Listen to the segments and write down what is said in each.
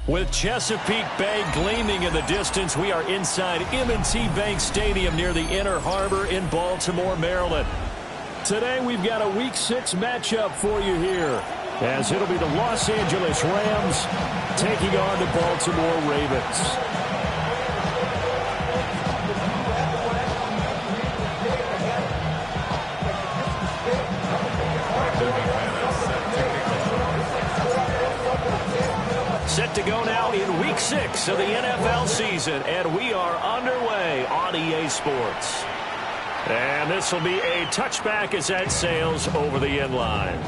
With Chesapeake Bay gleaming in the distance, we are inside M&T Bank Stadium near the Inner Harbor in Baltimore, Maryland. Today we've got a Week 6 matchup for you here, as it'll be the Los Angeles Rams taking on the Baltimore Ravens. Set to go now in Week 6 of the NFL season, and we are underway on EA Sports. And this will be a touchback as that sails over the end line.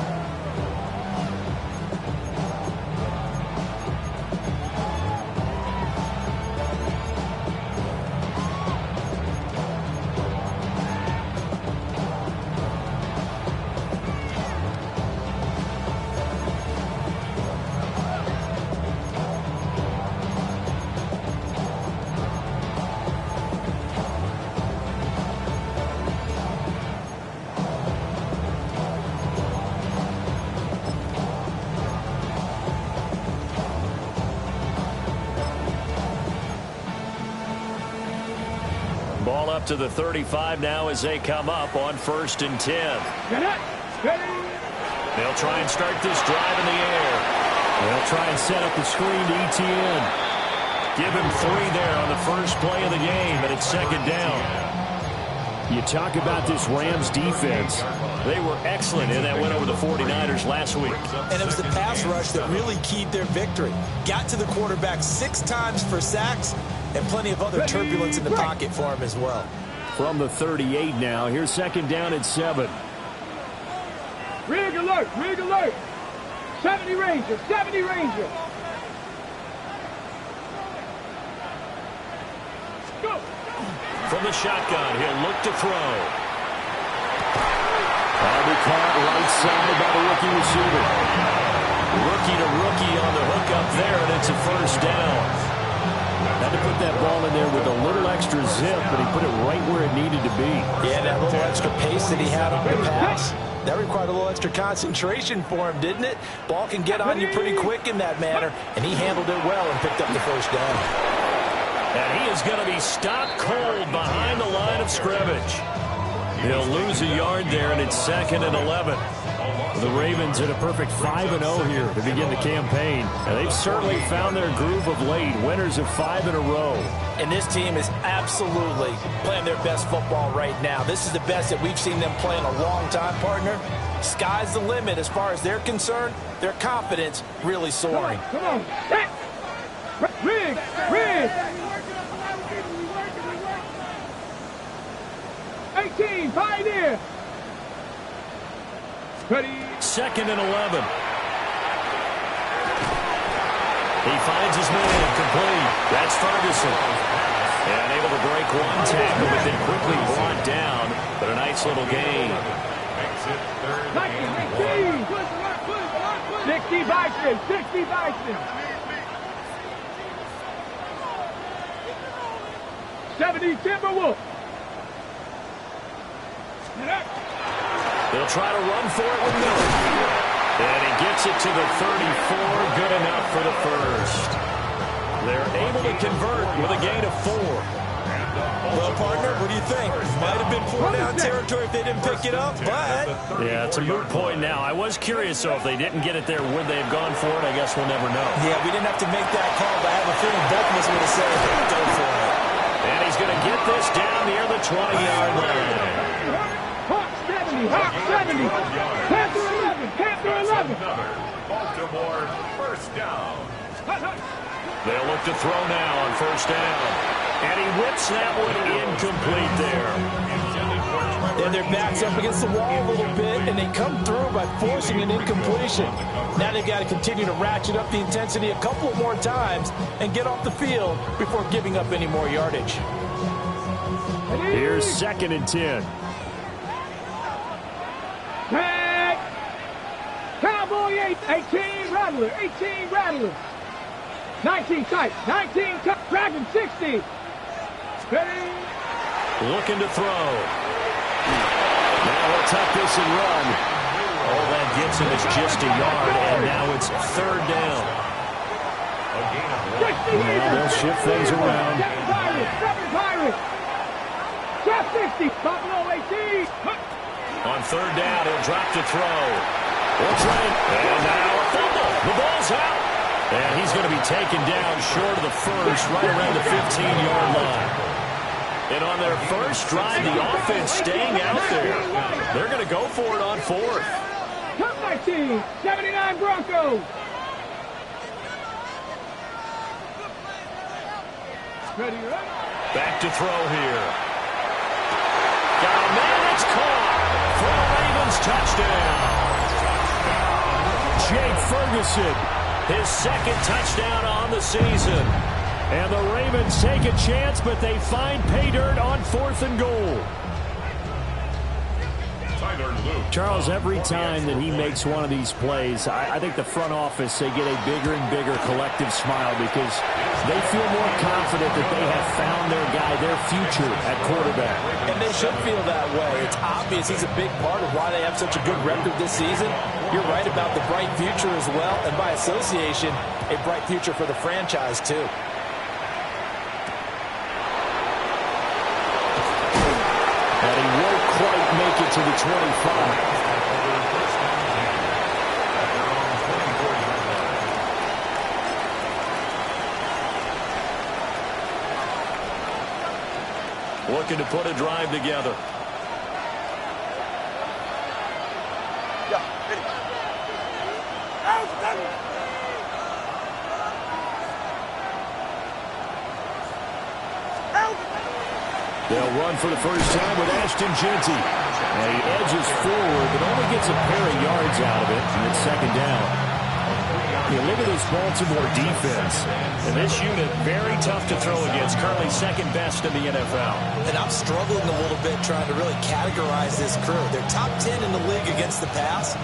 Ball up to the 35 now as they come up on 1st and 10. They'll try and start this drive in the air. They'll try and set up the screen to ETN. Give him 3 there on the first play of the game, and it's 2nd down. You talk about this Rams defense. They were excellent in that win over the 49ers last week. And it was the pass rush that really keyed their victory. Got to the quarterback 6 times for sacks, and plenty of other turbulence in the pocket for him as well. From the 38 now, here's 2nd down at 7. Rig alert, rig alert. 70 Ranger, 70 Ranger. Go. From the shotgun, he'll look to throw. Bobby caught right side by the rookie receiver. Rookie to rookie on the hook up there, and it's a 1st down. Had to put that ball in there with a little extra zip, but he put it right where it needed to be. Yeah, that little extra pace that he had on the pass, that required a little extra concentration for him, didn't it? Ball can get on you pretty quick in that manner, and he handled it well and picked up the 1st down. And he is going to be stopped cold behind the line of scrimmage. He'll lose a yard there, and it's 2nd and 11. The Ravens at a perfect 5-0 here to begin the campaign. And they've certainly found their groove of late, winners of 5 in a row. And this team is absolutely playing their best football right now. This is the best that we've seen them play in a long time, partner. Sky's the limit as far as they're concerned. Their confidence really soaring. Come on. Rig, rig. 18, pioneer. Ready. 2nd and 11. He finds his man complete. That's Ferguson. And able to break one tackle, but then quickly brought down. But a nice little gain. 60 Bison, 60 Bison. 70 Timberwolf. They'll try to run for it with Miller. And he gets it to the 34. Good enough for the 1st. They're able to convert with a gain of 4. Well, partner, what do you think? Might have been 4-down territory if they didn't pick it up, but... Yeah, it's a moot point now. I was curious, though, if they didn't get it there, would they have gone for it? I guess we'll never know. Yeah, we didn't have to make that call, but I have a feeling both of us would have said, go for it. And he's going to get this down near the 20-yard line. Hawk 70. Panther 11. Panther 11. Baltimore 1st down. They'll look to throw now on 1st down. And he whips that one incomplete there. Intended for They have their backs up against the wall a little bit, and they come through by forcing an incompletion. Now they've got to continue to ratchet up the intensity a couple more times and get off the field before giving up any more yardage. Here's 2nd and 10. Tag. Cowboy 18 Rattler. 18 Rattler. 19 tight. 19 tight. Dragon 60. Ready. Looking to throw. Now he'll tuck this and run. All that gets him is just a yard, and now it's 3rd down. Now they'll shift things around. 7 Pirates. Drop 60. Buffalo 18. On 3rd down, he'll drop to throw. We'll try it. And now a fumble. The ball's out. And he's going to be taken down short of the first, right around the 15-yard line. And on their first drive, the offense staying out there. They're going to go for it on 4th. Top 19, 79 Broncos. Ready, right? Back to throw here. Got a man that's caught for a Ravens touchdown. Jake Ferguson, his 2nd touchdown on the season. And the Ravens take a chance, but they find pay dirt on 4th and goal. Charles, every time that he makes one of these plays, I think the front office, they get a bigger and bigger collective smile because they feel more confident that they have found their guy, their future at quarterback. And they should feel that way. It's obvious he's a big part of why they have such a good record this season. You're right about the bright future as well, and by association, a bright future for the franchise too. And he won't quite make it to the 25. Looking to put a drive together. They'll run for the first time with Ashton Genty. And he edges forward, but only gets a pair of yards out of it, and it's 2nd down. Yeah, look at this Baltimore defense. And this unit, very tough to throw against, currently 2nd best in the NFL. And I'm struggling a little bit trying to really categorize this crew. They're top 10 in the league against the pass,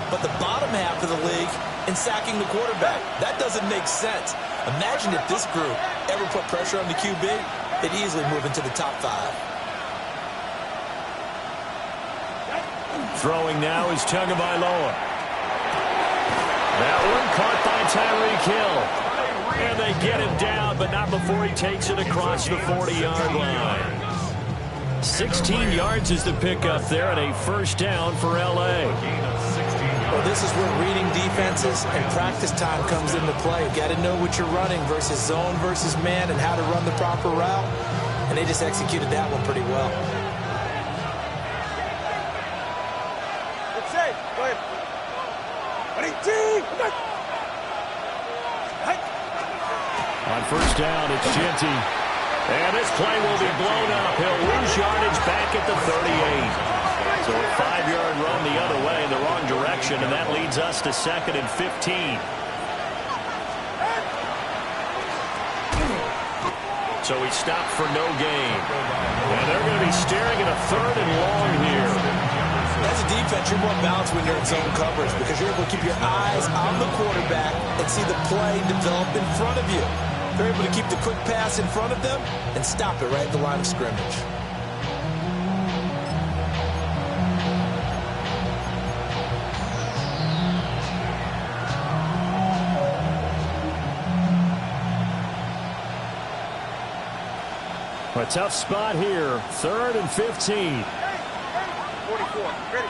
but the bottom half of the league in sacking the quarterback. That doesn't make sense. Imagine if this group ever put pressure on the QB, they'd easily move into the top 5. Throwing now is Tagovailoa. That one caught by Tyreek Hill. And they get him down, but not before he takes it across the 40-yard line. 16 yards is the pickup there, and a 1st down for L.A. Well, this is where reading defenses and practice time comes into play. You've got to know what you're running versus zone versus man and how to run the proper route. And they just executed that one pretty well. Let's say, go ahead. On 1st down, it's Genty. And this play will be blown up. He'll lose yardage back at the 38. So a 5-yard run the other way in the wrong direction, and that leads us to 2nd and 15. So he stopped for no gain. And they're going to be staring at a 3rd and long here. As a defense, you're more balanced when you're in zone coverage because you're able to keep your eyes on the quarterback and see the play develop in front of you. They're able to keep the quick pass in front of them and stop it right at the line of scrimmage. A tough spot here. 3rd and 15. 44. Ready.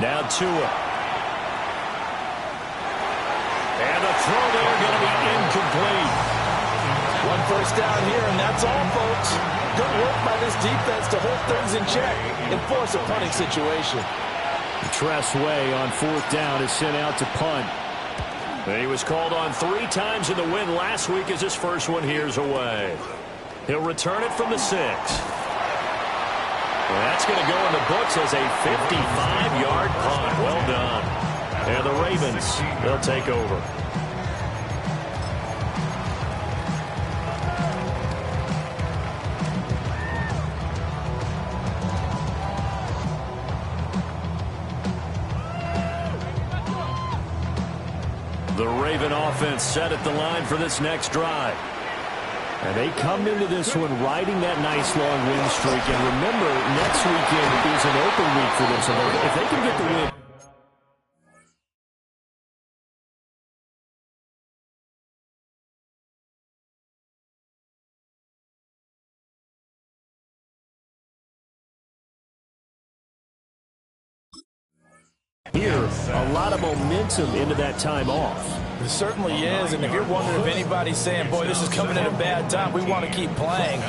Now Tua. And the throw there going to be incomplete. 1 first down here, and that's all, folks. Good work by this defense to hold things in check and force a punting situation. Tress Way on 4th down is sent out to punt. And he was called on 3 times in the win last week as his first one here's away. He'll return it from the 6. Well, that's going to go in the books as a 55-yard punt. Well done. And the Ravens, they'll take over. The Raven offense set at the line for this next drive. And they come into this one riding that nice long win streak. And remember, next weekend is an open week for them. So if they can get the win. Here, a lot of momentum into that time off. It certainly is, and if you're wondering if anybody's saying, boy, this is coming at a bad time, we want to keep playing,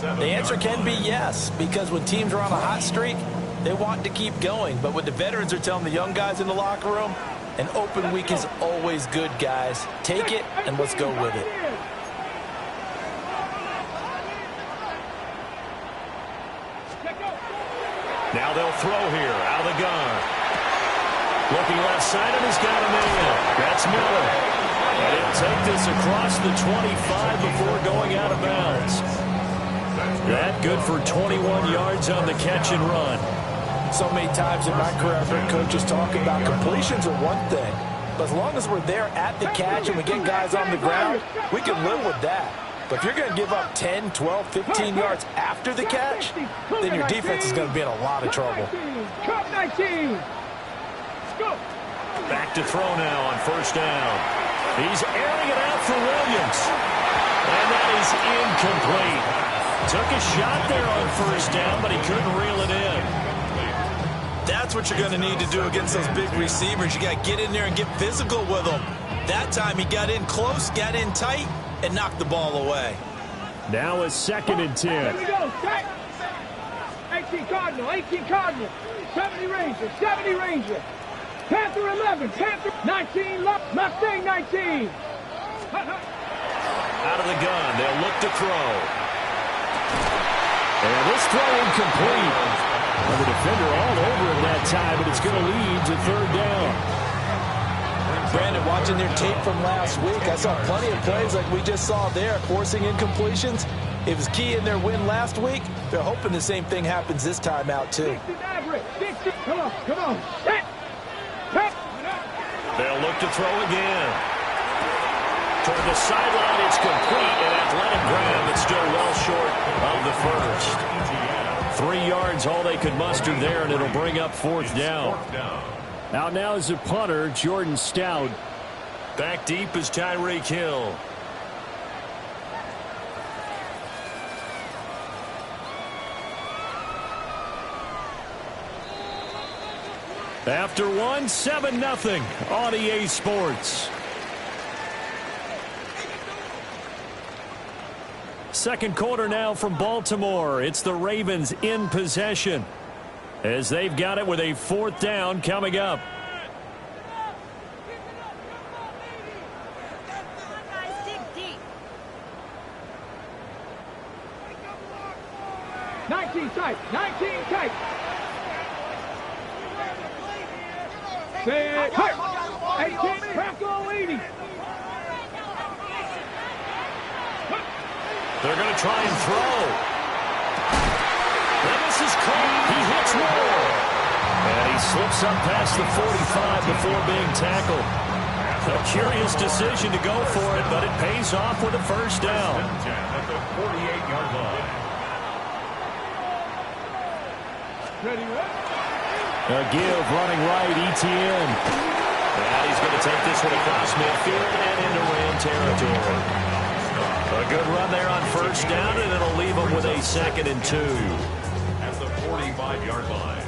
the answer can be yes, because when teams are on a hot streak, they want to keep going. But what the veterans are telling the young guys in the locker room, an open week is always good, guys. Take it, and let's go with it. Now they'll throw here, out of the gun. Looking left side, and he's got a man. That's Miller. And he'll take this across the 25 before going out of bounds. That good for 21 yards on the catch and run. So many times in my career, I've heard coaches talk about completions are one thing. But as long as we're there at the catch and we get guys on the ground, we can live with that. But if you're going to give up 10, 12, 15 yards after the catch, then your defense is going to be in a lot of trouble. Back to throw now on first down. He's airing it out for Williams. And that is incomplete. Took a shot there on first down, but he couldn't reel it in. That's what you're going to need to do against those big receivers. You got to get in there and get physical with them. That time he got in close, got in tight, and knocked the ball away. Now a 2nd and 10. Here we go. 18 Cardinal, 18 Cardinal. 70 Ranger, 70 Ranger. Panther 11, Panther 19, Mustang 19. Out of the gun, they'll look to throw. And this throw incomplete. Well, the defender all over him that time, but it's going to lead to 3rd down. Brandon, watching their tape from last week, I saw plenty of plays like we just saw there, forcing incompletions. It was key in their win last week. They're hoping the same thing happens this time out, too. Come on, come on. They'll look to throw again. Toward the sideline, it's complete. An athletic grab, but still well short of the first. 3 yards, all they could muster there, and it'll bring up 4th down. Out now is the punter, Jordan Stout. Back deep is Tyreek Hill. After one, 7-0 on EA Sports. Second quarter now from Baltimore. It's the Ravens in possession as they've got it with a 4th down coming up. Tight, 19 tight. Set, tight. 18, Crackle 80. They're going to try and throw. And this is caught. He hits Moore. And he slips up past the 45 before being tackled. A curious decision to go for it, but it pays off with a 1st down. At the 48-yard line. A give running right, ETN. And he's going to take this one across midfield and into Ram territory. A good run there on 1st down, and it'll leave him with a 2nd and 2. At the 45-yard line.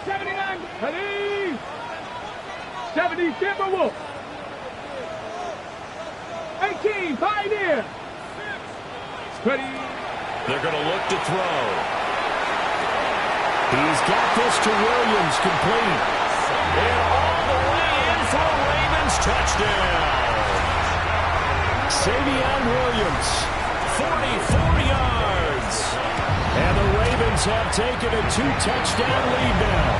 79, ready. 70, Timberwolf. 18, Pioneer. Ready. They're going to look to throw. He's got this to Williams, complete. And all the way in for a Ravens touchdown. Savion Williams, 44 yards. And the Ravens have taken a 2-touchdown lead now.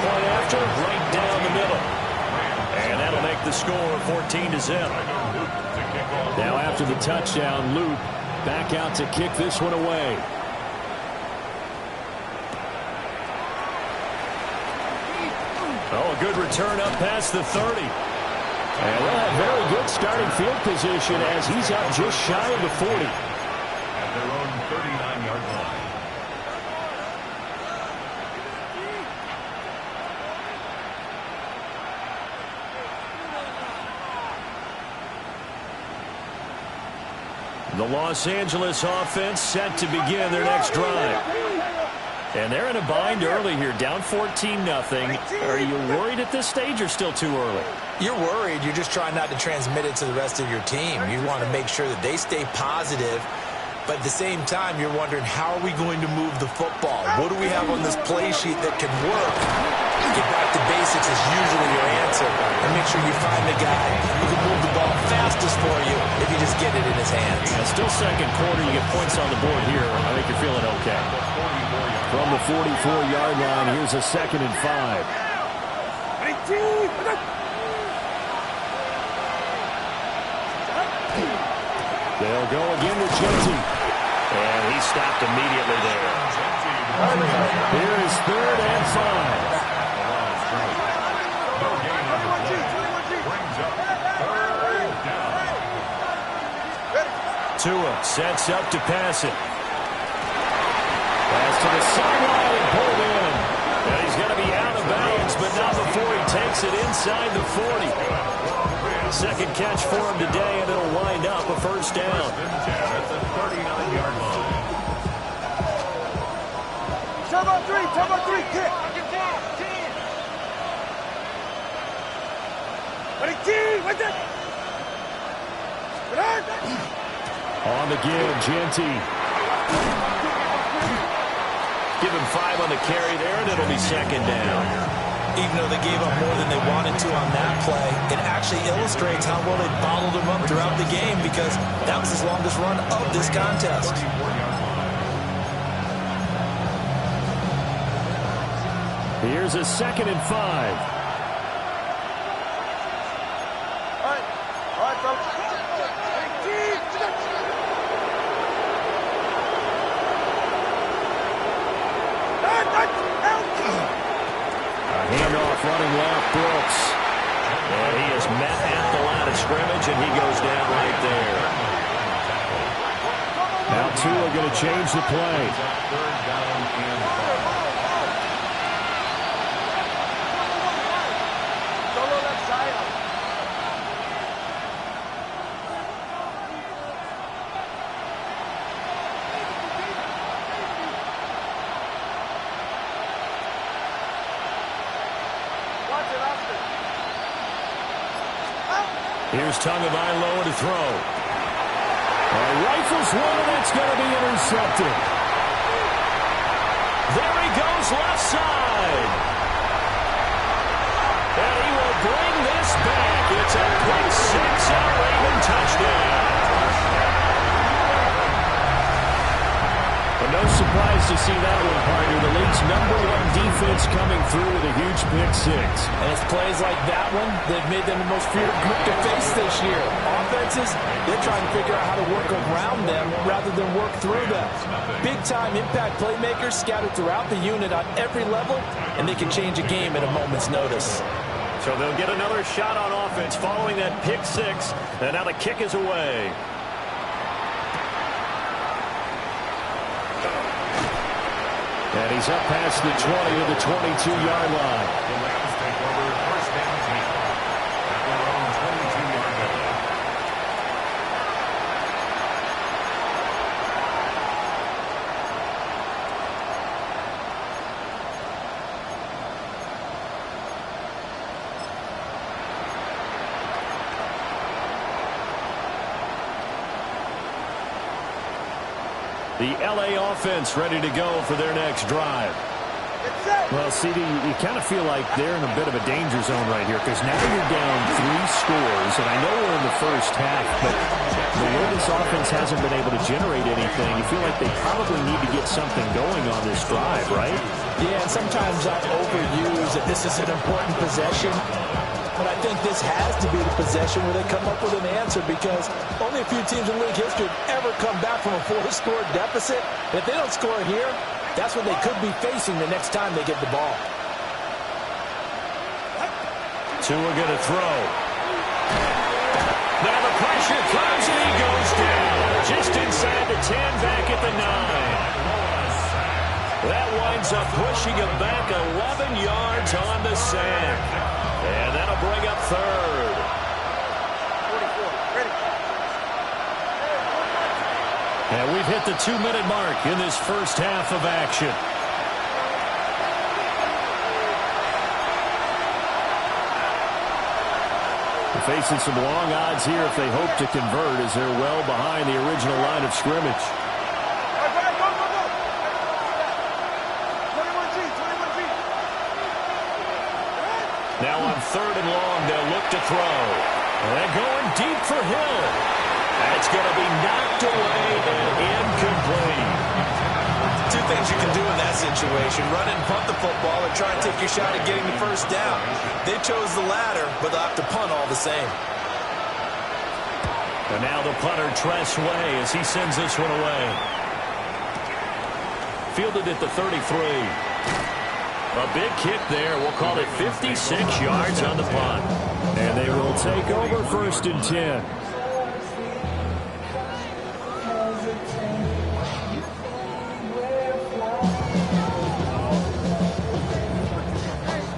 Point after, right down the middle. And that'll make the score 14-0. Now after the touchdown, Luke back out to kick this one away. Oh, a good return up past the 30. And they'll have very good starting field position as he's up just shy of the 40. At their own 39-yard line. The Los Angeles offense set to begin their next drive. And they're in a bind early here, down 14-0. Are you worried at this stage or still too early? You're worried. You're just trying not to transmit it to the rest of your team. You want to make sure that they stay positive. But at the same time, you're wondering, how are we going to move the football? What do we have on this play sheet that can work? Get back to basics is usually your answer. And make sure you find the guy who can move the ball fastest for you if you just get it in his hands. Yeah, still second quarter. You get points on the board here. I think you're feeling okay. From the 44-yard line, here's a 2nd and 5. They'll go again with Genty. And he stopped immediately there. Here is 3rd and 5. Tua sets up to pass it. Pass to the sideline and pulled in. And he's going to be out of bounds, but not before he takes it inside the 40. Second catch for him today, and it'll wind up a first down. At the 39-yard line. Turbo 3, kick. On the give, Genty. Give him 5 on the carry there, and it'll be 2nd down. Even though they gave up more than they wanted to on that play, it actually illustrates how well they bottled him up throughout the game, because that was his longest run of this contest. Here's a 2nd and 5. All right, folks. Handoff running left, Brooks. And he is met at the line of scrimmage, and he goes down right there. Now Tua going to change the play. 3rd down and 5. Solo left side. Here's Tagovailoa to throw. Rifles one, and it's going to be intercepted. There he goes, left side. And he will bring this back. It's a quick 6, Raven touchdown. But no surprise to see that one, partner. The league's #1 defense coming through with a huge pick 6. And it's plays like that one that have made them the most feared group to face this year. Offenses, they're trying to figure out how to work around them rather than work through them. Big-time impact playmakers scattered throughout the unit on every level, and they can change a game at a moment's notice. So they'll get another shot on offense following that pick 6. And now the kick is away. And he's up past the 20 to the 22-yard line. The Rams take over 1st down 10 at their own 22-yard line. The L.A. offense ready to go for their next drive. Well, CD, you kind of feel like they're in a bit of a danger zone right here, because now you're down 3 scores, and I know we're in the first half, but The way this offense hasn't been able to generate anything, you feel like they probably need to get something going on this drive, right? Yeah, and sometimes I overuse that this is an important possession. But I think this has to be the possession where they come up with an answer, because only a few teams in league history have ever come back from a 4-score deficit. And if they don't score here, that's what they could be facing the next time they get the ball. Tua going to throw. Now the pressure comes and he goes down. Just inside the 10, back at the 9. That winds up pushing him back 11 yards on the sack. And that'll bring up third. 44. Ready. And we've hit the 2-minute mark in this first half of action. They're facing some long odds here if they hope to convert, as they're well behind the original line of scrimmage. Now on 3rd and long, they'll look to throw. And going deep for Hill. That's going to be knocked away and incomplete. Two things you can do in that situation: run and punt the football, or try and take your shot at getting the first down. They chose the latter, but they'll have to punt all the same. And now the punter, Tress Way, as he sends this one away. Fielded at the 33. A big kick there. We'll call it 56 yards on the punt. And they will take over 1st and 10.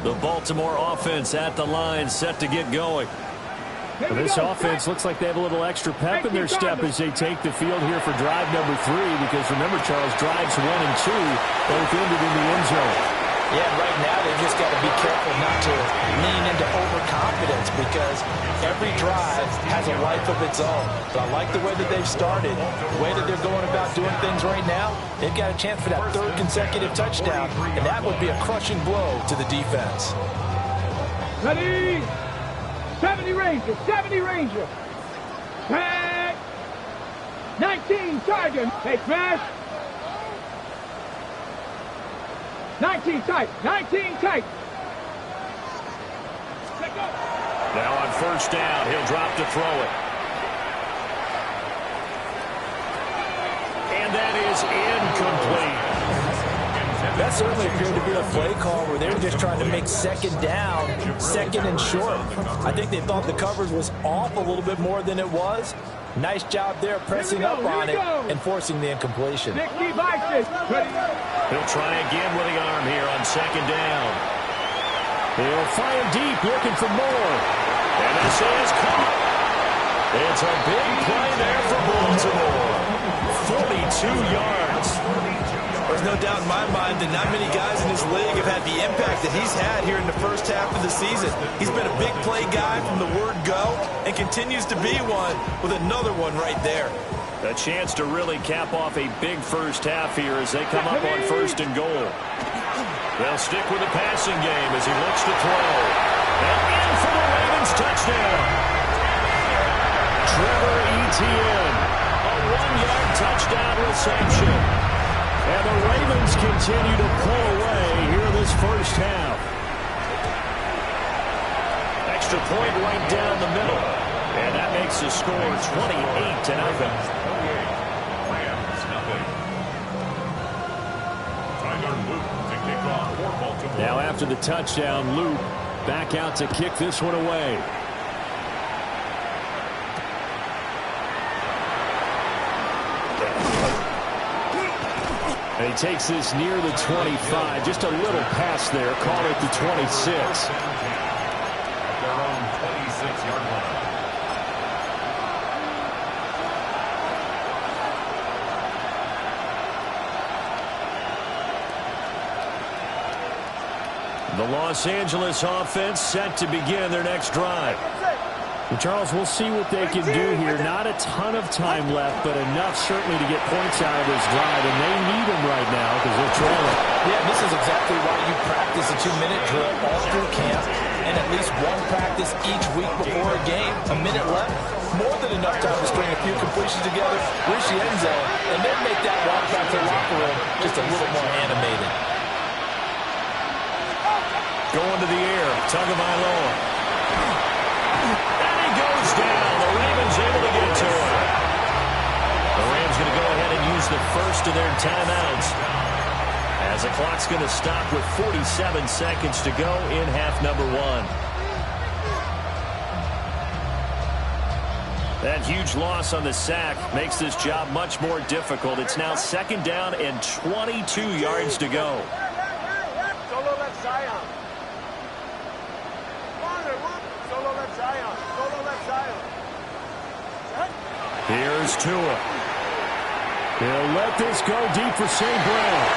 The Baltimore offense at the line, set to get going. This offense looks like they have a little extra pep in their step as they take the field here for drive number 3, because remember, Charles, drives 1 and 2 both ended in the end zone. Yeah, right now they've just got to be careful not to lean into overconfidence, because every drive has a life of its own. But I like the way that they've started, the way that they're going about doing things right now. They've got a chance for that 3rd consecutive touchdown, and that would be a crushing blow to the defense. Ready? 70 Ranger, 70 Ranger. Tag. 19 Tiger. Hey, smash. 19 tight, 19 tight. Now on 1st down, he'll drop to throw it. And that is incomplete. That certainly appeared to be a play call where they were just trying to make 2nd down, 2nd and short. I think they thought the coverage was off a little bit more than it was. Nice job there pressing up on it and forcing the incompletion. He'll try again with the arm here on 2nd down. He'll fire deep, looking for more. And this is caught. It's a big play there for Baltimore. 42 yards. There's no doubt in my mind that not many guys in this league have had the impact that he's had here in the first half of the season. He's been a big play guy from the word go and continues to be one with another one right there. A chance to really cap off a big first half here as they come up on 1st and goal. They'll stick with the passing game as he looks to throw. And in for the Ravens touchdown. Trevor Etienne. A 1-yard touchdown reception. And the Ravens continue to pull away here this first half. Extra point right down the middle. And that makes the score 28-0. Now after the touchdown, Luke back out to kick this one away. And he takes this near the 25. Just a little pass there. Call it the 26. Their own 26-yard line. The Los Angeles offense set to begin their next drive. And Charles, we'll see what they can do here. Not a ton of time left, but enough certainly to get points out of this drive, and they need them right now because they're trailing. Yeah, this is exactly why you practice a 2-minute drill all through camp, and at least one practice each week before a game. A minute left, more than enough time to string a few completions together, reach the end zone, and then make that walk back to the locker room just a little more animated. Going to the air, Tagovailoa. And he goes down. The Ravens able to get to him. The Rams going to go ahead and use the first of their timeouts, as the clock's going to stop with 47 seconds to go in half number one. That huge loss on the sack makes this job much more difficult. It's now second down and 22 yards to go. Here's Tua. He'll let this go deep for St. Brown.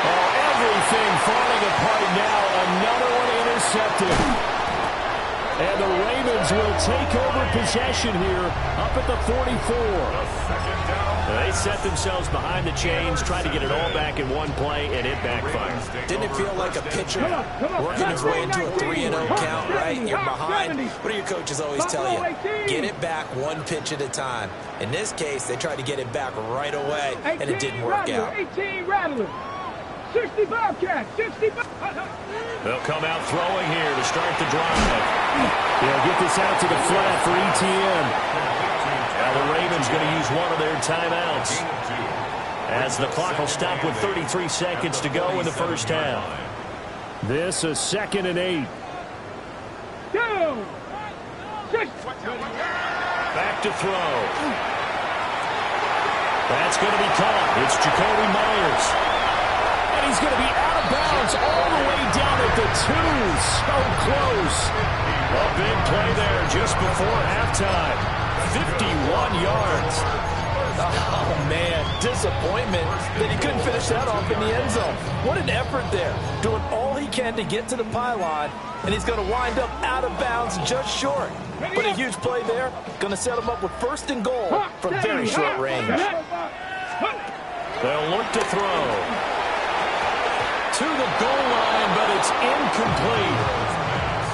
Oh, everything falling apart now. Another one intercepted. And the Ravens will take over possession here up at the 44. They set themselves behind the chains, trying to get it all back in one play, and it backfired. Didn't it feel like a pitcher working his way into a 3-0 count, right? You're behind. What do your coaches always tell you? Get it back one pitch at a time. In this case, they tried to get it back right away, and it didn't work out. 18 Rattler. 60 Bobcats. 60 They'll come out throwing here to start the drive. They'll get this out to the flat for ETN. Now the Ravens going to use one of their timeouts, as the clock will stop with 33 seconds to go in the first half. This is 2nd and 8. Back to throw. That's going to be caught. It's Jacoby Myers. And he's going to be out of bounds all the way down at the 2. So close. A big play there just before halftime. 51 yards. Oh, man, disappointment that he couldn't finish that off in the end zone. What an effort there, doing all he can to get to the pylon, and he's going to wind up out of bounds just short. But a huge play there, going to set him up with 1st and goal from very short range. They'll look to throw to the goal line, but it's incomplete.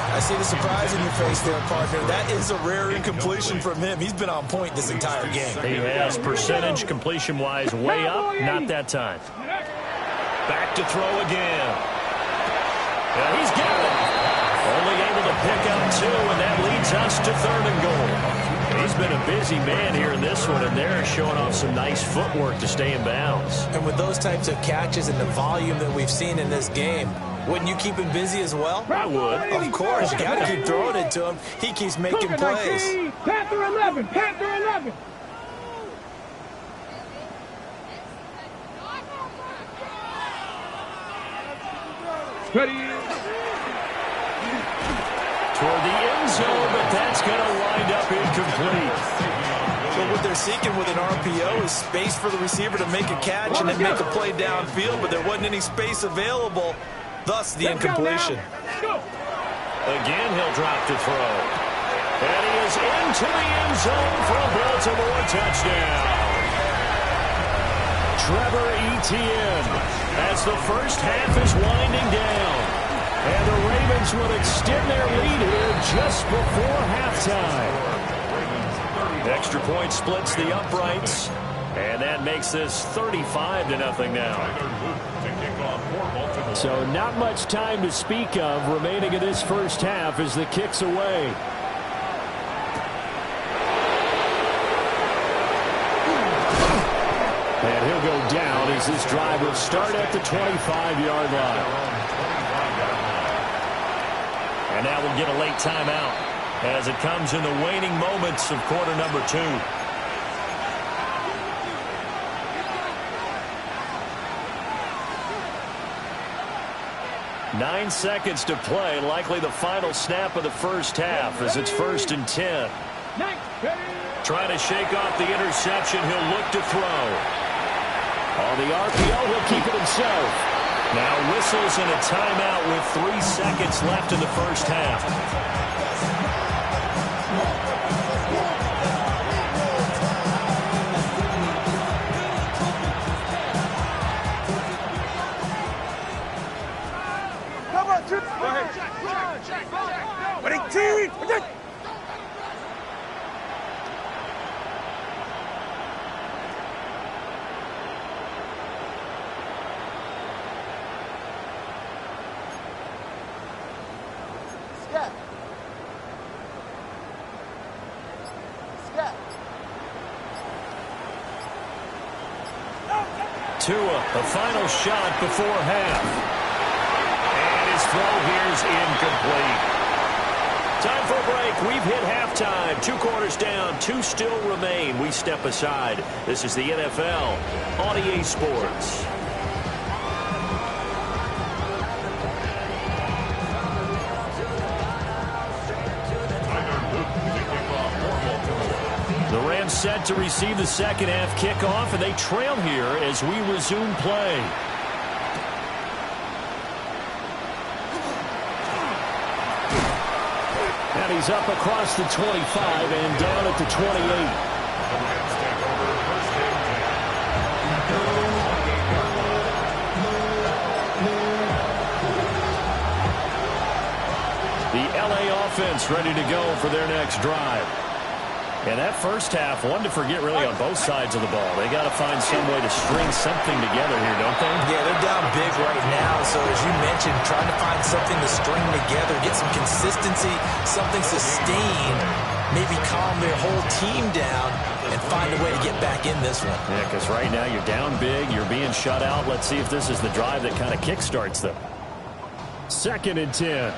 I see the surprise in your face there, partner. That is a rare incompletion from him. He's been on point this entire game. He has percentage completion-wise way up. Not that time. Back to throw again. And he's got it. Only able to pick up 2, and that leads us to 3rd and goal. He's been a busy man here in this one, and they're showing off some nice footwork to stay in bounds. And with those types of catches and the volume that we've seen in this game, wouldn't you keep him busy as well? I would. Of course. You got to keep throwing it to him. He keeps making plays. Panther 11. Panther 11. Ready. Toward the end zone, but that's going to wind up incomplete. But what they're seeking with an RPO is space for the receiver to make a catch and then make a play downfield, but there wasn't any space available. Thus, the incompletion. Again, he'll drop to throw. And he is into the end zone for a Baltimore touchdown. Trevor Etienne, as the first half is winding down. And the Ravens will extend their lead here just before halftime. Extra point splits the uprights. And that makes this 35-0 now. So not much time to speak of remaining in this first half as the kick's away. And he'll go down as this drive will start at the 25-yard line. And now we'll get a late timeout as it comes in the waning moments of quarter number 2. 9 seconds to play, likely the final snap of the first half as it's 1st and 10. Trying to shake off the interception, he'll look to throw. On the RPO, he'll keep it himself. Now whistles and a timeout with 3 seconds left in the first half. Tua, the final shot before half. And his throw here is incomplete. Time for a break. We've hit halftime. 2 quarters down, 2 still remain. We step aside. This is the NFL on EA Sports. The Rams set to receive the second half kickoff, and they trail here as we resume play. And he's up across the 25 and down at the 28. The LA offense ready to go for their next drive. And that first half, one to forget really on both sides of the ball. They got to find some way to string something together here, don't they? Yeah, they're down big right now. So as you mentioned, trying to find something to string together, get some consistency, something sustained, maybe calm their whole team down and find a way to get back in this one. Yeah, because right now you're down big, you're being shut out. Let's see if this is the drive that kind of kickstarts them. 2nd and 10.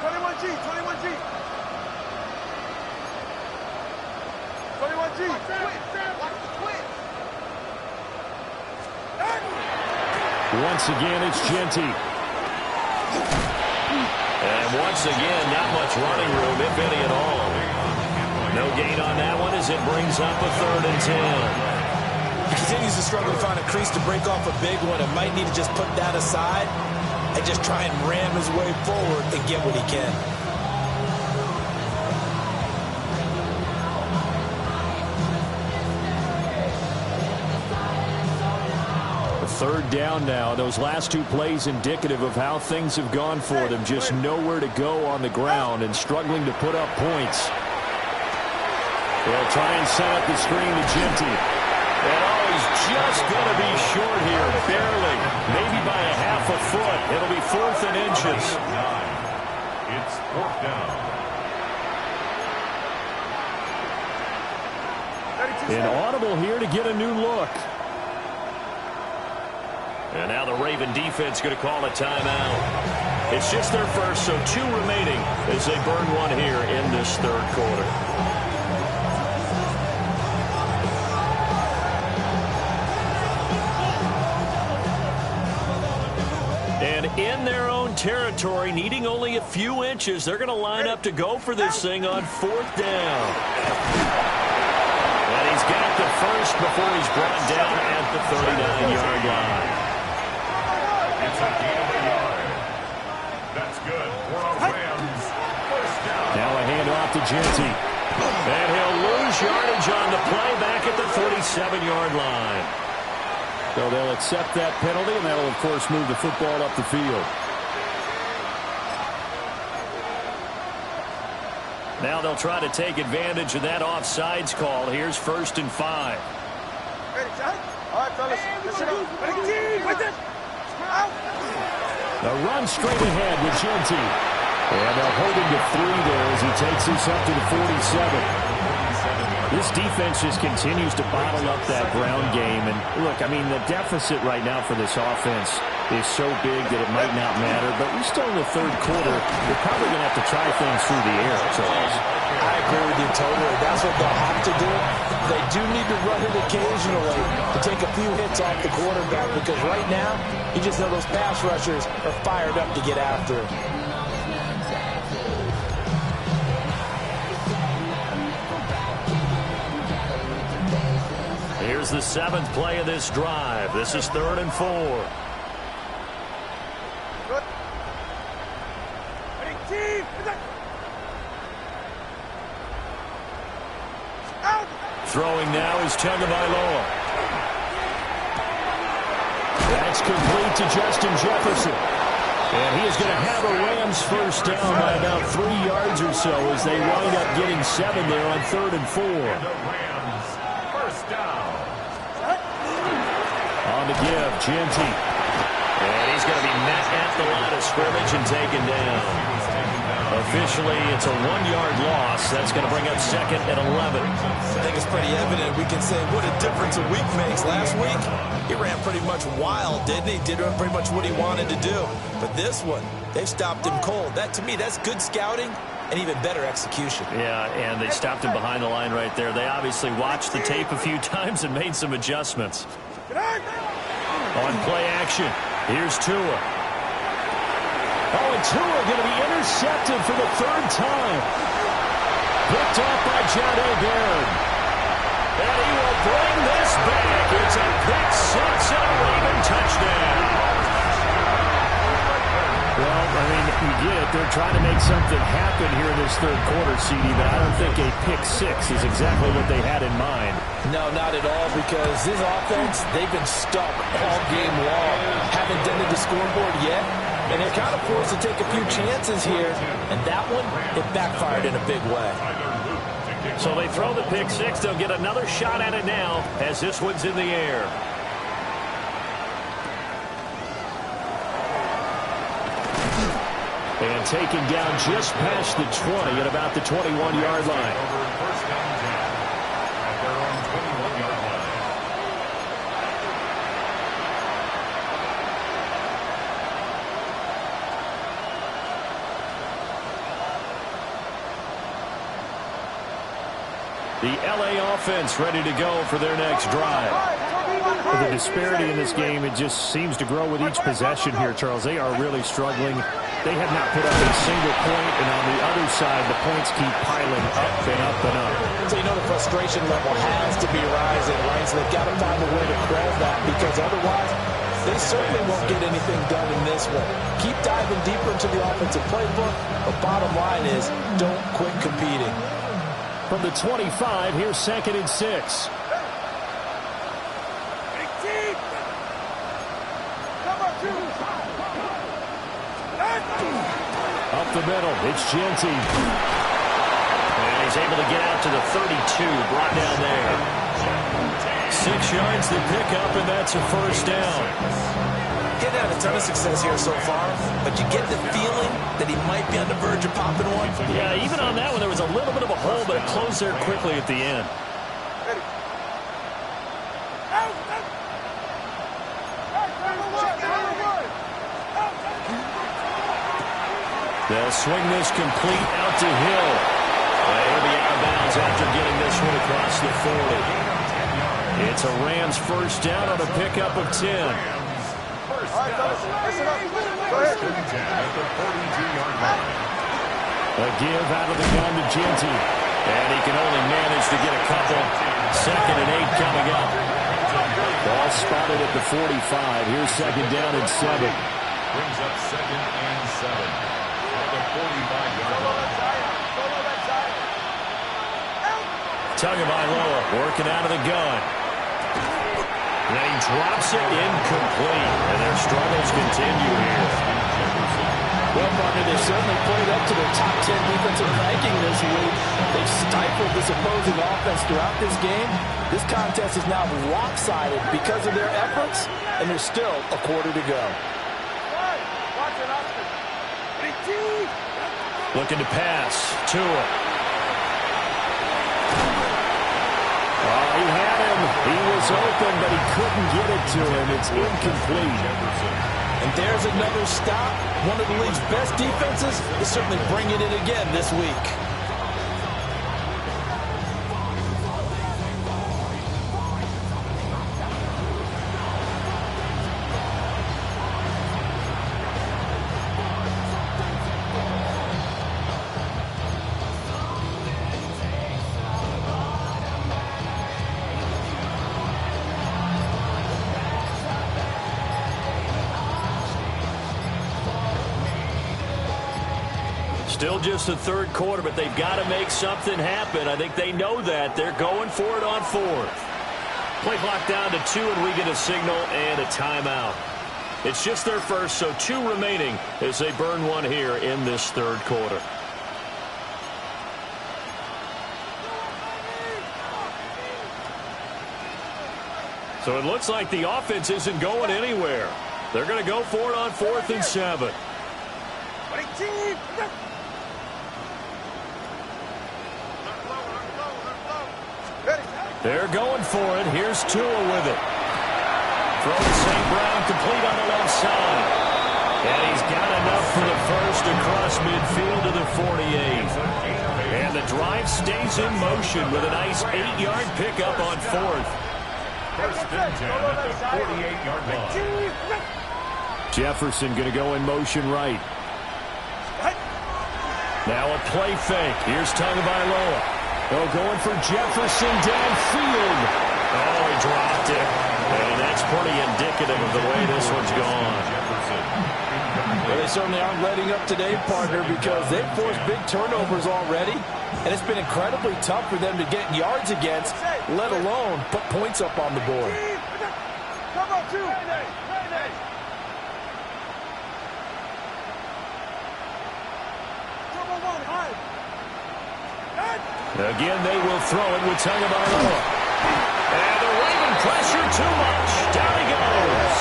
21G, 21G. 21G. Once again, it's Genty. And once again, not much running room, if any at all. No gain on that one as it brings up a 3rd and 10. He continues to struggle to find a crease to break off a big one and might need to just put that aside and just try and ram his way forward and get what he can. Third down now. Those last 2 plays indicative of how things have gone for them. Just nowhere to go on the ground and struggling to put up points. They'll try and set up the screen to Genty. And he's just going to be short here, barely. Maybe by a half a foot. It'll be 4th and inches. It's 4th down. Inaudible here to get a new look. And now the Raven defense going to call a timeout. It's just their first, so 2 remaining as they burn one here in this 3rd quarter. And in their own territory, needing only a few inches, they're going to line up to go for this thing on 4th down. And he's got the first before he's brought down at the 39-yard line. It's a gain of a yard. That's good for a Rams. 1st down. Now a handoff to Genty. And he'll lose yardage on the play back at the 47-yard line. So they'll accept that penalty, and that'll, of course, move the football up the field. Now they'll try to take advantage of that offsides call. Here's 1st and 5. Ready, John? All right, fellas. Listen up. Ready, right there. Out. A run straight ahead with Genty. And they'll hold him to 3 there as he takes this up to the 47. This defense just continues to bottle up that ground game. And, look, I mean, the deficit right now for this offense is so big that it might not matter. But we're still in the 3rd quarter. They're probably going to have to try things through the air, Charles. I agree with you totally. That's what they'll have to do. They do need to run it occasionally to take a few hits off the quarterback, because right now, you just know those pass rushers are fired up to get after him. Here's the 7th play of this drive. This is 3rd and 4. Ready, team. Out. Throwing now is Tagovailoa. That's complete to Justin Jefferson. And he is going to have a Rams first down by about 3 yards or so as they wind up getting 7 there on 3rd and 4. Rams, first down. On the give, Genty. And he's going to be met at the line of scrimmage and taken down. Officially, it's a 1-yard loss. That's going to bring up 2nd and 11. I think it's pretty evident. We can say what a difference a week makes. Last week, he ran pretty much wild, didn't he? Did pretty much what he wanted to do. But this one, they stopped him cold. That, to me, that's good scouting and even better execution. Yeah, and they stopped him behind the line right there. They obviously watched the tape a few times and made some adjustments. On play action, here's Tua. Oh, and Tua going to be intercepted for the 3rd time. Picked off by Jahdae Barron. And he will bring this back. It's a pick 6 and a Raven touchdown. Well, I mean, you get it. They're trying to make something happen here in this 3rd quarter, CD, but I don't think a pick 6 is exactly what they had in mind. No, not at all, because this offense, they've been stuck all game long. Haven't dented the scoreboard yet. And they're kind of forced to take a few chances here. And that one, it backfired in a big way. So they throw the pick 6. They'll get another shot at it now as this one's in the air. And taken down just past the 20 at about the 21-yard line. First down 10 at their own 21-yard line. The LA offense ready to go for their next drive. The disparity in this game, it just seems to grow with each possession here, Charles. They are really struggling. They have not put up a single point, and on the other side, the points keep piling up and up and up. So you know the frustration level has to be rising, right? So they've got to find a way to quell that, because otherwise, they certainly won't get anything done in this one. Keep diving deeper into the offensive playbook, but bottom line is, don't quit competing. From the 25, here's 2nd and 6. Up the middle, it's Genty. And he's able to get out to the 32, brought down there. 6 yards to pick up, and that's a first down. He's had a ton of success here so far, but you get the feeling that he might be on the verge of popping one. Yeah, even on that one, there was a little bit of a hole, but it closed there quickly at the end. They'll swing this complete out to Hill. He'll be out of bounds after getting this one across the 40. It's a Rams first down on a pickup of 10. A give out of the gun to Genty. And he can only manage to get a couple. 2nd and 8 coming up. Ball spotted at the 45. Here's 2nd down and 7. Brings up 2nd and 7. At the 45-yard line. Tagovailoa working out of the gun. And he drops it incomplete. And their struggles continue here. Well, partner, they've certainly played up to their top 10 defensive ranking this week. They've stifled this opposing offense throughout this game. This contest is now lopsided because of their efforts, and there's still a quarter to go. Looking to pass. Tua. Oh, he had him. He was open, but he couldn't get it to him. It's incomplete. And there's another stop. One of the league's best defenses is certainly bringing it again this week. Still just the 3rd quarter, but they've got to make something happen. I think they know that. They're going for it on 4th. Play clock down to 2, and we get a signal and a timeout. It's just their first, so 2 remaining as they burn one here in this third quarter. So it looks like the offense isn't going anywhere. They're going to go for it on 4th and 7. They're going for it. Here's Tua with it. Throws St. Brown complete on the left side. And he's got enough for the first across midfield to the 48. And the drive stays in motion with a nice 8-yard pickup on 4th. First and 10 at the 48-yard line. Jefferson going to go in motion right. Now a play fake. Here's Tagovailoa. Oh, going for Jefferson downfield. Oh, he dropped it. And that's pretty indicative of the way this one's gone. Well, they certainly aren't letting up today, partner, because they've forced big turnovers already. And it's been incredibly tough for them to get yards against, let alone put points up on the board. Again, they will throw it with Tagovailoa. And the Raven pressure too much. Down he goes.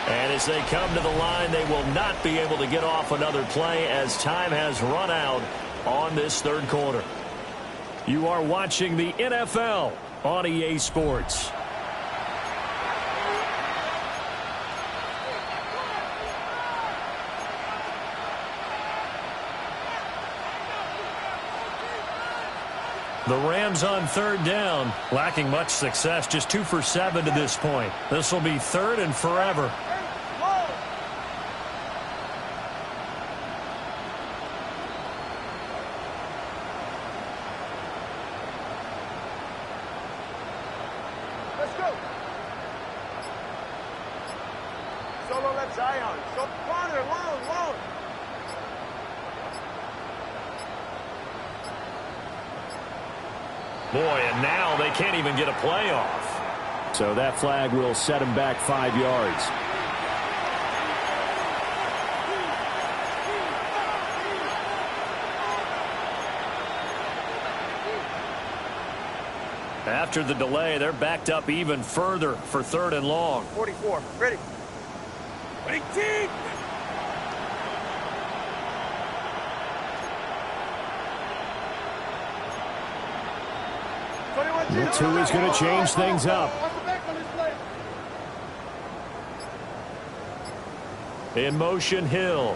And as they come to the line, they will not be able to get off another play as time has run out on this third quarter. You are watching the NFL on EA Sports. The Rams on 3rd down, lacking much success, just 2 for 7 to this point. This will be 3rd and forever. Let's go. Solo left Zion. So corner, long. Boy, and now they can't even get a play off. So that flag will set him back 5 yards. After the delay, they're backed up even further for 3rd and long. 44, ready. Ready, team! The 2 is going to change things up. In motion, Hill.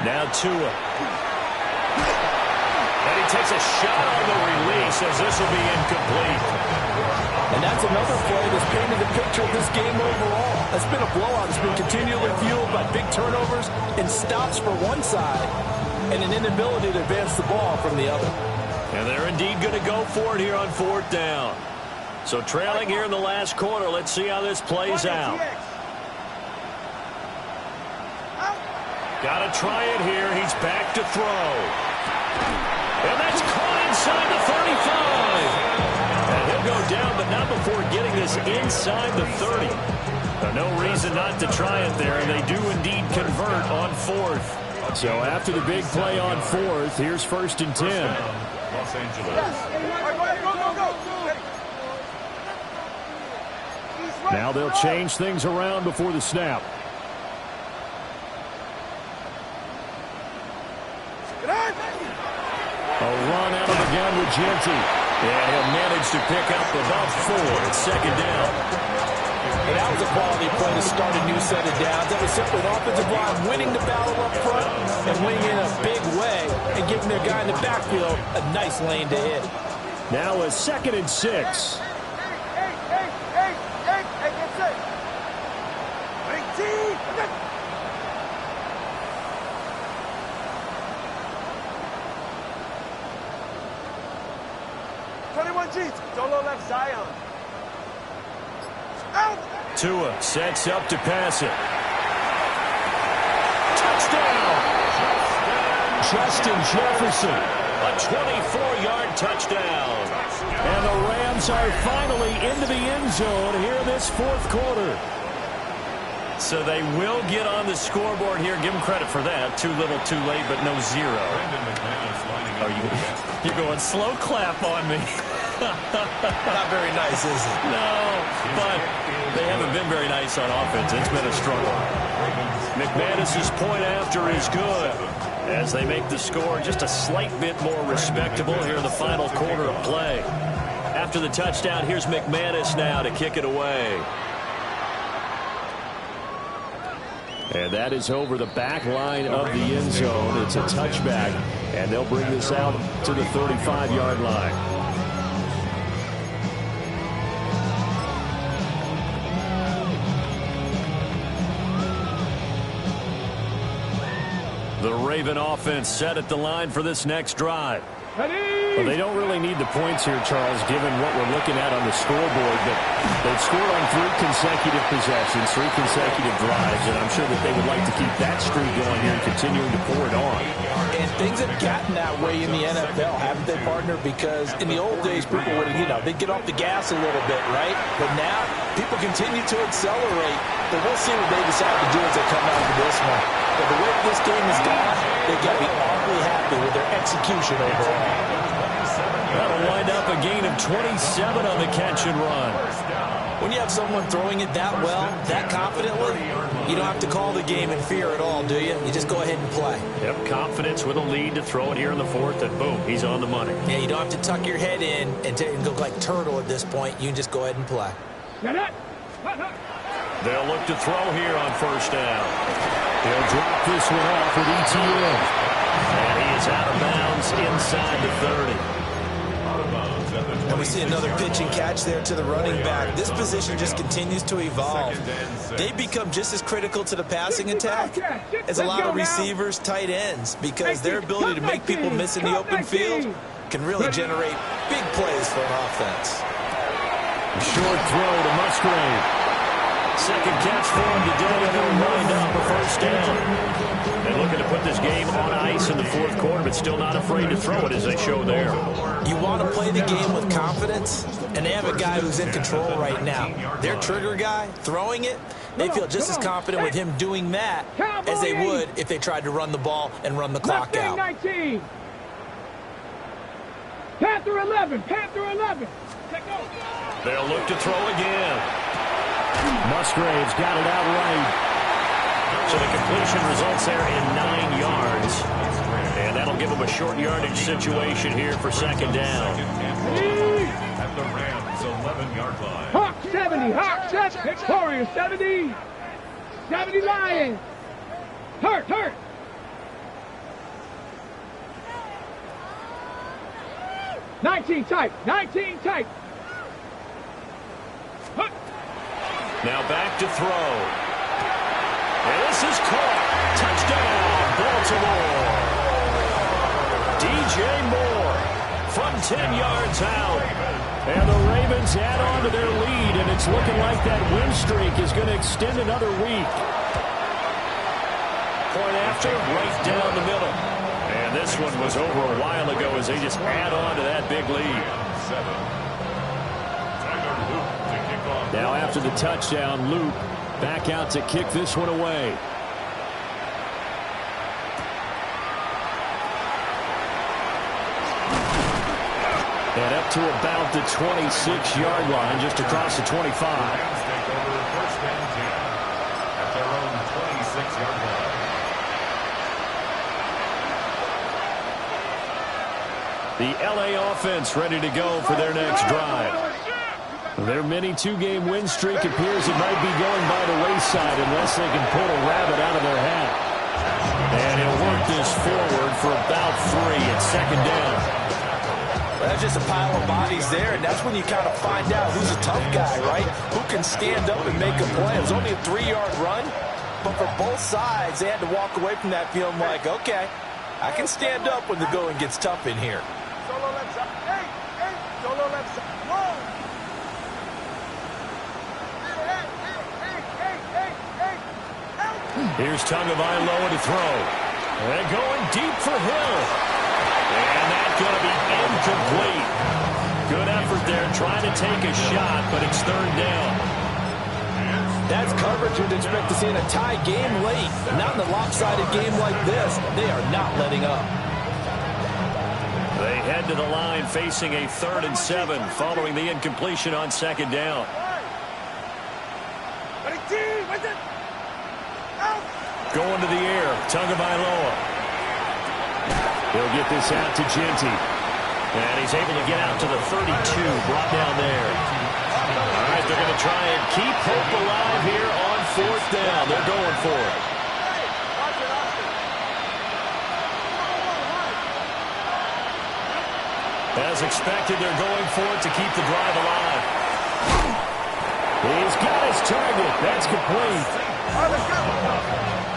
Now Tua. And he takes a shot on the release as this will be incomplete. And that's another play that's painted the picture of this game overall. It's been a blowout. It's been continually fueled by big turnovers and stops for one side and an inability to advance the ball from the other. And they're indeed going to go for it here on 4th down. So trailing here in the last quarter, let's see how this plays out. Got to try it here. He's back to throw. And that's caught inside the 35. And he'll go down, but not before getting this inside the 30. No reason not to try it there, and they do indeed convert on 4th. So after the big play on 4th, here's 1st and 10. Los Angeles. Now they'll change things around before the snap. A run out of the gun with Genty. And he'll manage to pick up about 4 at 2nd down. And that was a quality play to start a new set of downs. That was simply an offensive line winning the battle up front and winning in a big way and giving their guy in the backfield a nice lane to hit. Now a 2nd and 6. Solo left Zion. Out! Tua sets up to pass it. Touchdown! Justin Jefferson, a 24-yard touchdown. And the Rams are finally into the end zone here in this fourth quarter. So they will get on the scoreboard here. Give them credit for that. Too little, too late, but no zero. You're going slow clap on me. Not very nice, is it? No, but they haven't been very nice on offense. It's been a struggle. McManus's point after is good as they make the score just a slight bit more respectable here in the final quarter of play. After the touchdown, here's McManus now to kick it away. And that is over the back line of the end zone. It's a touchback, and they'll bring this out to the 35-yard line. The Raven offense set at the line for this next drive. Well, they don't really need the points here, Charles, given what we're looking at on the scoreboard. But they've scored on 3 consecutive possessions, 3 consecutive drives, and I'm sure that they would like to keep that streak going here and continuing to pour it on. And things have gotten that way in the NFL, haven't they, partner? Because in the old days, people would, they'd get off the gas a little bit, right? But now, people continue to accelerate. But we'll see what they decide to do as they come out of this one. But the way this game is gone, they've got to be awfully happy with their execution overall. That'll wind up a gain of 27 on the catch and run. When you have someone throwing it that well, that confidently, you don't have to call the game in fear at all, do you? You just go ahead and play. Yep, confidence with a lead to throw it here in the fourth, and boom, he's on the money. Yeah, you don't have to tuck your head in and go like turtle at this point. You can just go ahead and play. They'll look to throw here on first down. He'll drop this one off with ETN. And he is out of bounds inside the 30. And we see another pitch and catch there to the running back. This position just continues to evolve. They become just as critical to the passing attack as a lot of receivers, tight ends, because their ability to make people miss in the open field can really generate big plays for an offense. Short throw to Musgrave. Second catch for him today, and they'll wind up a first down. They're looking to put this game on ice in the fourth quarter, but still not afraid to throw it as they show there. You want to play the game with confidence, and they have a guy who's in control right now. Their trigger guy, throwing it, they feel just as confident with him doing that as they would if they tried to run the ball and run the clock out. 19. Panther 11, Panther 11. They'll look to throw again. Musgrave's got it out right. So the completion results there in 9 yards. And that'll give them a short yardage situation here for second down. At the Rams 11-yard line. Hawk 70, Hawk 70. Victoria 70. 70 Lions. Hurt. Nineteen tight. Now back to throw. And this is caught. Touchdown, Baltimore. DJ Moore from 10 yards out. And the Ravens add on to their lead, and it's looking like that win streak is going to extend another week. Point after, right down the middle. And this one was over a while ago as they just add on to that big lead. Now after the touchdown, Luke back out to kick this one away. And up to about the 26-yard line, just across the 25. Rams take over first and 10 at their own 26-yard line. The LA offense ready to go for their next drive. Their mini 2-game win streak appears it might be going by the wayside unless they can pull a rabbit out of their hat. And he'll work this forward for about 3 at second down. Well, that's just a pile of bodies there, and that's when you kind of find out who's a tough guy, right? Who can stand up and make a play. It was only a 3-yard run, but for both sides, they had to walk away from that feeling like, okay, I can stand up when the going gets tough in here. Solo left side. Hey, solo left side. Whoa. Here's Tagovailoa to throw. And going deep for Hill. And that's going to be incomplete. Good effort there trying to take a shot, but it's third down. That's coverage you'd expect to see in a tie game late. Not in a lopsided game like this. They are not letting up. They head to the line facing a 3rd and 7 following the incompletion on 2nd down. Going to the air, Tagovailoa. He'll get this out to Genty. And he's able to get out to the 32, brought down there. All right, they're going to try and keep hope alive here on 4th down. They're going for it. As expected, they're going for it to keep the drive alive. He's got his target. That's complete.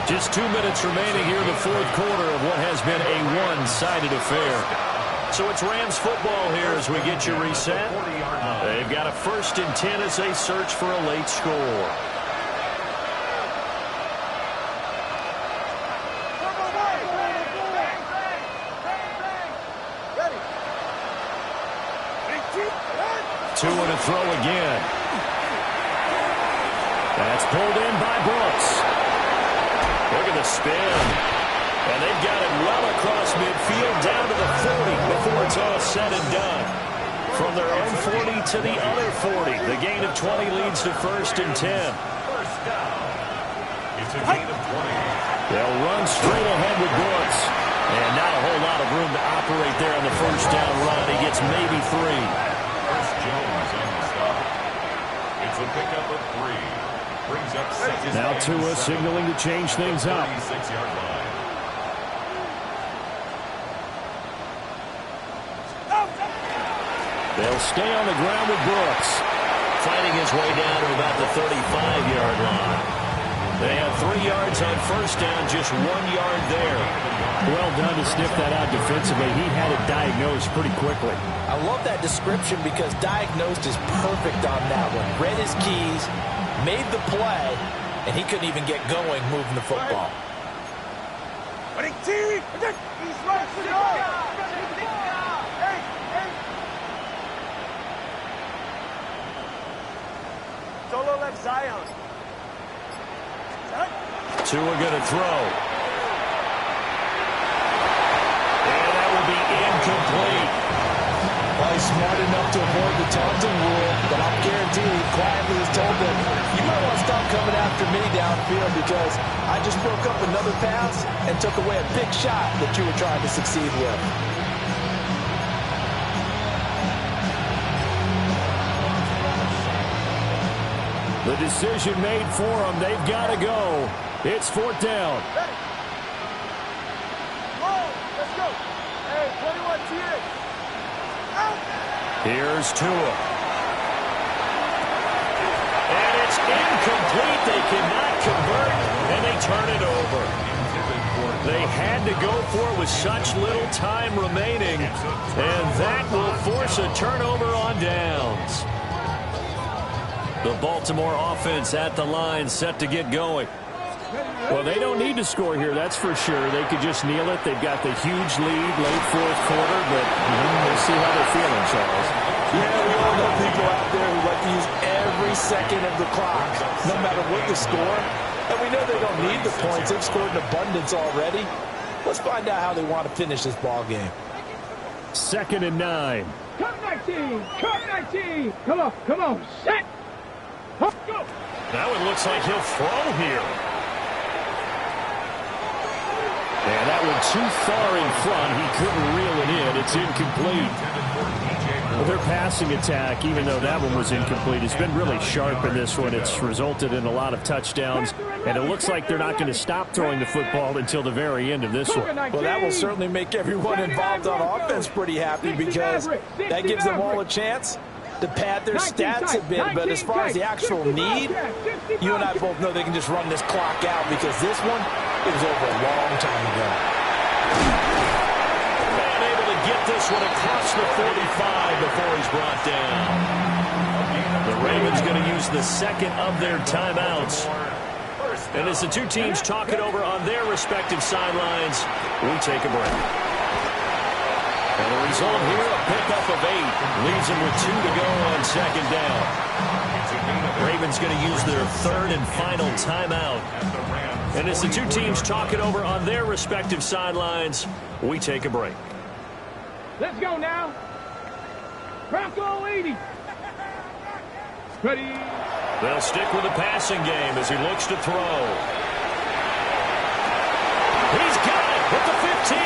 Just 2 minutes remaining here in the 4th quarter of what has been a one-sided affair. So it's Rams football here as we get you reset. They've got a 1st and 10 as they search for a late score. Two and a throw again. That's pulled in by Brooks. Look at the spin. And they've got it well across midfield down to the 40 before it's all said and done. From their own 40 to the other 40. The gain of 20 leads to 1st and 10. First down. It's a gain of 20. They'll run straight ahead with Brooks. And not a whole lot of room to operate there on the 1st down run. He gets maybe 3. Jones on the stop. It's a pickup of 3. Brings up 6. Now Tua signaling to change things up. 36-yard line. They'll stay on the ground with Brooks. Fighting his way down to about the 35-yard line. They have 3 yards on 1st down, just 1 yard there. Well done to sniff that out defensively. He had it diagnosed pretty quickly. I love that description because diagnosed is perfect on that one. Read his keys, made the play, and he couldn't even get going moving the football. Solo left Zion. Tua going to throw. And that will be incomplete. Well, he's smart enough to avoid the taunting rule, but I'm guaranteed he quietly has told them, you might want to stop coming after me downfield because I just broke up another pass and took away a big shot that you were trying to succeed with. The decision made for them. They've got to go. It's 4th down. Let's go. Hey, 21 TX. Here's Tua. And it's incomplete. They cannot convert, and they turn it over. They had to go for it with such little time remaining, and that will force a turnover on downs. The Baltimore offense at the line, set to get going. Well, they don't need to score here, that's for sure. They could just kneel it. They've got the huge lead, late 4th quarter, but we'll see how they're feeling, Charles. Yeah, we all know people out there who like to use every second of the clock, no matter what the score. And we know they don't need the points. They've scored in abundance already. Let's find out how they want to finish this ball game. 2nd and 9. Come 19. Come 19. Come on. Set. Go. Now it looks like he'll throw here. And that one too far in front. He couldn't reel it in. It's incomplete. Well, their passing attack, even though that one was incomplete, has been really sharp in this one. It's resulted in a lot of touchdowns, and it looks like they're not going to stop throwing the football until the very end of this one. Well, that will certainly make everyone involved on offense pretty happy because that gives them all a chance to pad their stats a bit. But as far as the actual need, you and I both know they can just run this clock out because this one, it was over a long time ago. Man able to get this one across the 45 before he's brought down. The Ravens going to use the second of their timeouts. And as the two teams talk it over on their respective sidelines, we take a break. And the result here, a pickup of 8. Leaves them with 2 to go on second down. Ravens going to use their third and final timeout. And as the two teams talk it over on their respective sidelines, we take a break. Let's go now. Bronco 80. Ready. They'll stick with the passing game as he looks to throw. He's got it at the 15.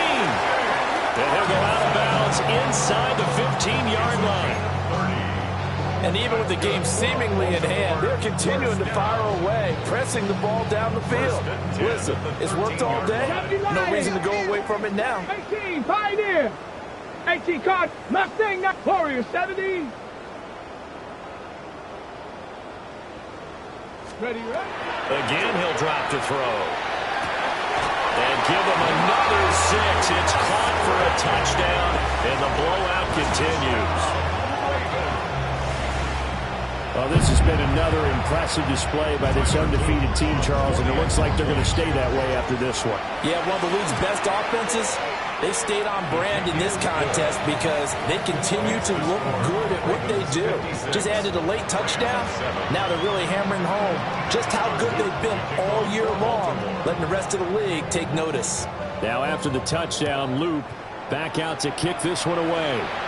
And he'll go out of bounds inside the 15-yard line. And even with the game seemingly in hand, they're continuing to fire away, pressing the ball down the field. Listen, it's worked all day. No reason to go away from it now. 18, Pioneer. 18, Card. Mustang, not Warrior, 70. Ready, right? Again, he'll drop to throw. And give him another 6. It's caught for a touchdown, and the blowout continues. Well, this has been another impressive display by this undefeated team, Charles, and it looks like they're going to stay that way after this one. Yeah, one of the league's best offenses. They stayed on brand in this contest because they continue to look good at what they do. Just added a late touchdown. Now they're really hammering home just how good they've been all year long, letting the rest of the league take notice. Now after the touchdown, Loop back out to kick this one away.